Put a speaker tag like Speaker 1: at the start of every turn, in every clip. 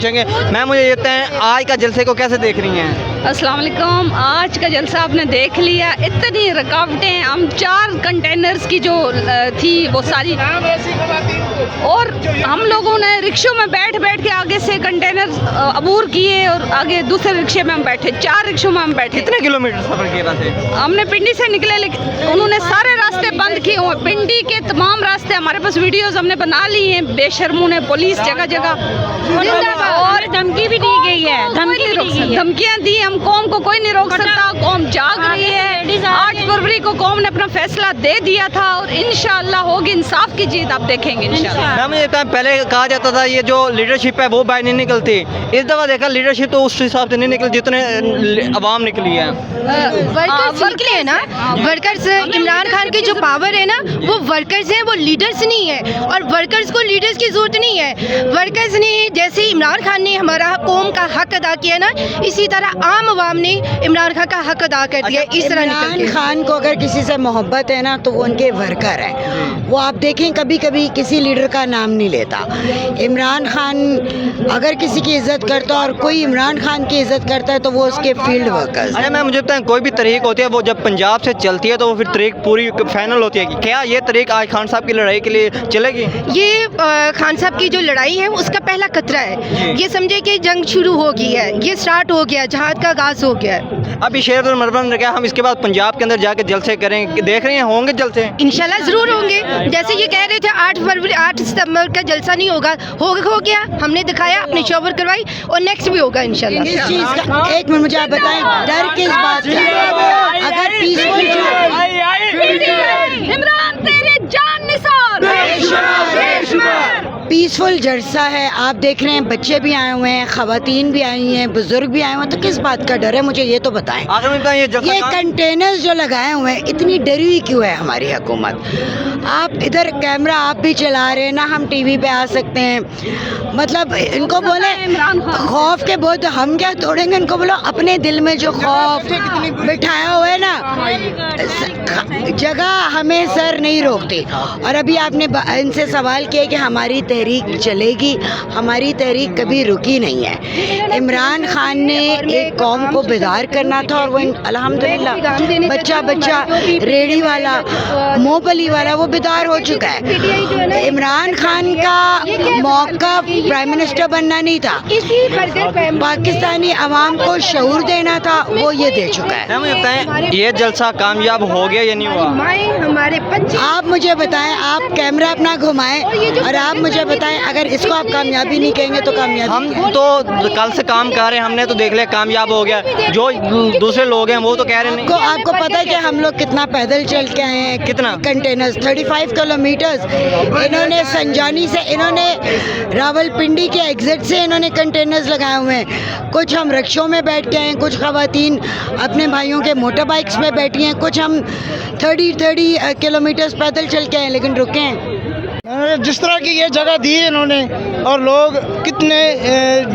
Speaker 1: میم مجھے یہ بتائیں آج کا جلسے کو کیسے دیکھ رہی ہیں؟
Speaker 2: السلام علیکم. آج کا جلسہ آپ نے دیکھ لیا, اتنی رکاوٹیں, ہم 4 کنٹینرز کی جو تھی وہ ساری, اور ہم لوگوں نے رکشوں میں بیٹھ کے آگے سے کنٹینر عبور کیے اور آگے دوسرے رکشے میں ہم بیٹھے, 4 رکشوں میں ہم بیٹھے.
Speaker 1: کتنے کلومیٹر سفر کیا تھا؟
Speaker 2: ہم نے پنڈی سے نکلے, لیکن انہوں نے سارے راستے بند کیے ہوئے, پنڈی کے تمام راستے. ہمارے پاس ویڈیوز ہم نے بنا لی ہیں, بے شرموں نے پولیس جگہ جگہ, اور دھمکی بھی دی گئی ہے, دھمکیاں دی. ہم قوم کو کوئی نہیں روک سکتا, قوم جاگ رہی ہے. 8 فروری کو قوم نے اپنا فیصلہ دے دیا تھا اور انشاءاللہ ہوگی انصاف کی جیت, آپ دیکھیں گے انشاءاللہ.
Speaker 1: مجھے پہلے کہا جاتا تھا یہ جو لیڈرشپ ہے وہ باہر نہیں نکلتی, اس دفعہ دیکھا لیڈرشپ تو اس حساب سے نہیں نکلی جتنے عوام نکلی ہے.
Speaker 3: ورکرز نکلے ہیں نا, ورکرز. عمران خان کی جو پاور ہے نا وہ ورکرز ہیں, وہ لیڈرز نہیں ہے, اور ورکرز کو لیڈرز کی ضرورت نہیں ہے. ورکرز نے جیسے عمران خان نے ہمارا قوم کا حق ادا کیا نا, اسی طرح عام عوام نے عمران خان کا حق ادا کر دیا. اس طرح
Speaker 4: عمران خان کو اگر کسی سے محبت ہے نا تو وہ ان کے ورکر ہیں. وہ آپ دیکھیں کبھی کبھی کسی لیڈر کا نام نہیں لیتا. عمران خان اگر کسی کی عزت کرتا اور کوئی عمران خان کی عزت کرتا ہے تو وہ اس کے فیلڈ ورکرز.
Speaker 1: ارے میں مجھے بتائیں کوئی بھی تحریک ہوتی ہے وہ جب پنجاب سے چلتی ہے تو وہ پھر تحریک پوری فائنل ہوتی ہے. کیا یہ تحریک آج خان صاحب کی لڑائی کے لیے چلے گی؟
Speaker 3: یہ خان صاحب کی جو لڑائی ہے اس کا پہلا خطرہ ہے. یہ سمجھے کہ جنگ شروع ہو گئی ہے, یہ سٹارٹ ہو گیا, جہاد کا آغاز ہو گیا ہے.
Speaker 1: ابھی شیر المربن نے کہا ہم اس کے بعد پنجاب کے اندر جا کے جلسے کریں, دیکھ رہے ہیں ہوں گے جلسے؟
Speaker 3: انشاءاللہ ضرور ہوں گے. جیسے یہ کہہ رہے تھے 8 ستمبر کا جلسہ نہیں ہوگا, ہو گیا, ہم نے دکھایا, اپنی شوور کروائی, اور نیکسٹ بھی ہوگا انشاءاللہ.
Speaker 4: اس چیز کا ایک منٹ مجھے آپ بتائیں ڈر کس بات کا ہے؟ اگر پیسفل
Speaker 2: عمران تیری جان نثار,
Speaker 4: پیسفل جلسہ ہے, آپ دیکھ رہے ہیں بچے بھی آئے ہوئے ہیں, خواتین بھی آئی ہیں, بزرگ بھی آئے ہوئے ہیں, تو کس بات کا ڈر ہے؟ مجھے یہ تو بتائیں. یہ کنٹینرز جو لگائے ہوئے ہیں اتنی ڈری ہوئی کیوں ہے ہماری حکومت؟ آپ ادھر کیمرہ آپ بھی چلا رہے ہیں نا, ہم ٹی وی پہ آ سکتے ہیں. مطلب ان کو بولیں خوف کے بہت, ہم کیا توڑیں گے, ان کو بولو اپنے دل میں جو خوف بٹھایا ہوا ہے نا, جگہ ہمیں سر نہیں روکتی. اور ابھی آپ نے ان سے سوال کیا کہ ہماری تحریک چلے گی, ہماری تحریک کبھی رکی نہیں ہے. عمران خان نے ایک قوم کو بیدار کرنا تھا, اور وہ الحمدللہ بچہ ریڑھی والا, موپلی والا, وہ بیدار ہو چکا ہے. عمران خان کا موقع پرائم منسٹر بننا نہیں تھا, پاکستانی عوام کو شعور دینا تھا, وہ یہ دے چکا ہے.
Speaker 1: مجھے بتائیں یہ جلسہ کامیاب ہو گیا یا نہیں ہوا؟
Speaker 4: آپ مجھے بتائیں, آپ کیمرہ اپنا گھمائیں اور آپ مجھے بتائیں اگر اس کو آپ کامیابی نہیں کہیں گے تو کامیابی.
Speaker 1: ہم تو کل سے کام کر رہے ہیں, ہم نے تو دیکھ لیا کامیاب ہو گیا. جو دوسرے لوگ ہیں وہ تو کہہ رہے نہیں.
Speaker 4: آپ کو پتہ ہے کہ ہم لوگ کتنا پیدل چل کے آئے ہیں,
Speaker 1: کتنا
Speaker 4: کنٹینرز 35 کلومیٹرز. انہوں نے سنجانی سے, انہوں نے راول پنڈی کے ایگزٹ سے انہوں نے کنٹینرز لگائے ہوئے ہیں. کچھ ہم رکشوں میں بیٹھ کے ہیں, کچھ خواتین اپنے بھائیوں کے موٹر بائکس میں بیٹھی ہیں, کچھ ہم 30 کلومیٹرز پیدل چل کے آئے ہیں, لیکن رکے ہیں.
Speaker 5: جس طرح کی یہ جگہ دی انہوں نے, اور لوگ کتنے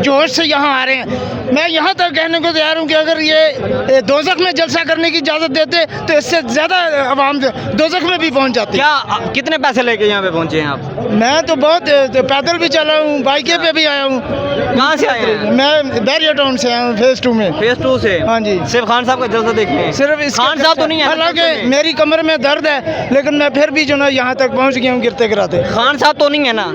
Speaker 5: جوش سے یہاں آ رہے ہیں. میں یہاں تک کہنے کو تیار ہوں کہ اگر یہ دوزخ میں جلسہ کرنے کی اجازت دیتے تو اس سے زیادہ عوام دوزخ میں بھی پہنچ جاتی.
Speaker 1: کیا کتنے پیسے لے کے یہاں پہ پہنچے ہیں آپ؟
Speaker 5: میں تو بہت پیدل بھی چلا ہوں, بائکیں پہ بھی آیا ہوں.
Speaker 1: کہاں سے آئے ہیں؟
Speaker 5: میں بیریا ٹاؤن سے آیا ہوں, فیز 2 میں.
Speaker 1: فیز 2 سے؟
Speaker 5: ہاں جی.
Speaker 1: صرف خان صاحب کا جلسہ دیکھنے ہیں؟
Speaker 5: صرف
Speaker 1: خان صاحب تو نہیں ہے,
Speaker 5: حالانکہ میری کمر میں درد ہے, لیکن میں پھر بھی جو نا یہاں تک پہنچ گیا ہوں گرتے گراتے.
Speaker 1: خان صاحب تو نہیں ہے نا؟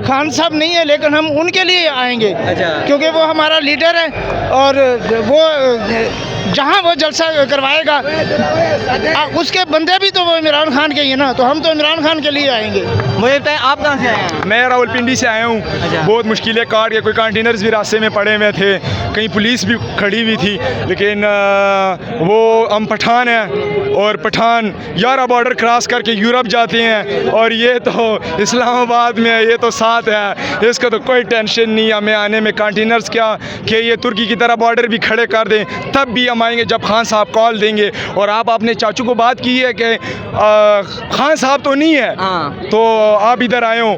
Speaker 5: خان صاحب نہیں ہے, لیکن ہم ان کے لیے آئیں گے.
Speaker 1: اچھا.
Speaker 5: کیونکہ وہ ہمارا لیڈر ہے, اور وہ جہاں وہ جلسہ کروائے گا اس کے بندے بھی تو وہ عمران خان کے ہی ہیں نا, تو ہم تو عمران خان کے لیے آئیں گے.
Speaker 1: مجھے بتائیں آپ کہاں سے آئے ہیں؟
Speaker 6: میں راول پنڈی سے آیا ہوں. بہت مشکلیں کاٹ کے, کوئی کنٹینرز بھی راستے میں پڑے ہوئے تھے, کہیں پولیس بھی کھڑی ہوئی تھی, لیکن وہ ہم پٹھان ہیں, اور پٹھان 11 بارڈر کراس کر کے یورپ جاتے ہیں, اور یہ تو اسلام آباد میں ہے, یہ تو ساتھ ہے, اس کا تو کوئی ٹینشن نہیں ہمیں آنے میں. کنٹینرز کیا کہ یہ ترکی کی طرح بارڈر بھی کھڑے کر دیں تب بھی ہم آئیں گے جب خان صاحب کال دیں گے. اور آپ اپنے چاچو کو بات کی ہے کہ خان صاحب تو نہیں ہے, تو آپ ادھر آئے ہوں.